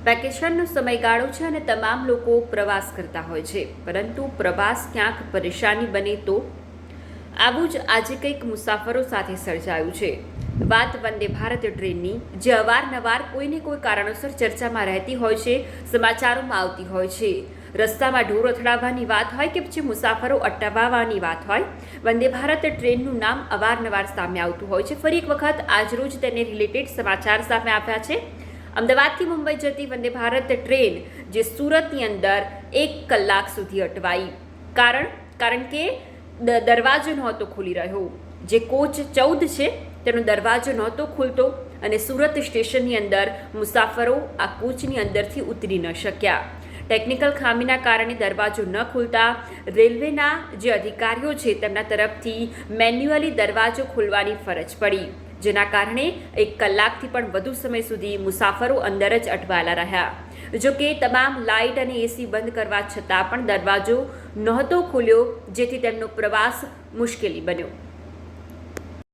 વેકેશનનો સમયગાળો છે અને તમામ લોકો પ્રવાસ કરતા હોય છે, પરંતુ પ્રવાસ ક્યાંક પરેશાની બને તો આવું જ આજે કંઈક મુસાફરો સાથે સર્જાયું છે. વાત વંદે ભારત ટ્રેનની, જે અવારનવાર કોઈને કોઈ કારણોસર ચર્ચામાં રહેતી હોય છે, સમાચારોમાં આવતી હોય છે. રસ્તામાં ઢોર અથડાવવાની વાત હોય કે પછી મુસાફરો અટકાવવાની વાત હોય, વંદે ભારત ટ્રેનનું નામ અવારનવાર સામે આવતું હોય છે. ફરી એક વખત આજરોજ તેને રિલેટેડ સમાચાર સામે આવ્યા છે. અમદાવાદથી મુંબઈ જતી વંદે ભારત ટ્રેન જે સુરતની અંદર 1 કલાક સુધી અટવાઈ. કારણ કે દરવાજો નહોતો ખુલી રહ્યો. જે કોચ 14 છે તેનો દરવાજો નહોતો ખુલતો અને સુરત સ્ટેશનની અંદર મુસાફરો આ કોચની અંદરથી ઉતરી ન શક્યા. ટેકનિકલ ખામીના કારણે દરવાજો ન ખુલતા રેલવેના જે અધિકારીઓ છે તેમના તરફથી મેન્યુઅલી દરવાજો ખોલવાની ફરજ પડી, જેના કારણે 1 કલાકથી પણ વધુ સમય સુધી મુસાફરો અંદર જ અટવાયેલા રહ્યા. જો કે તમામ લાઇટ અને એસી બંધ કરવા છતાં પણ દરવાજો નહોતો ખુલ્યો, જેથી તેમનો પ્રવાસ મુશ્કેલી બન્યો.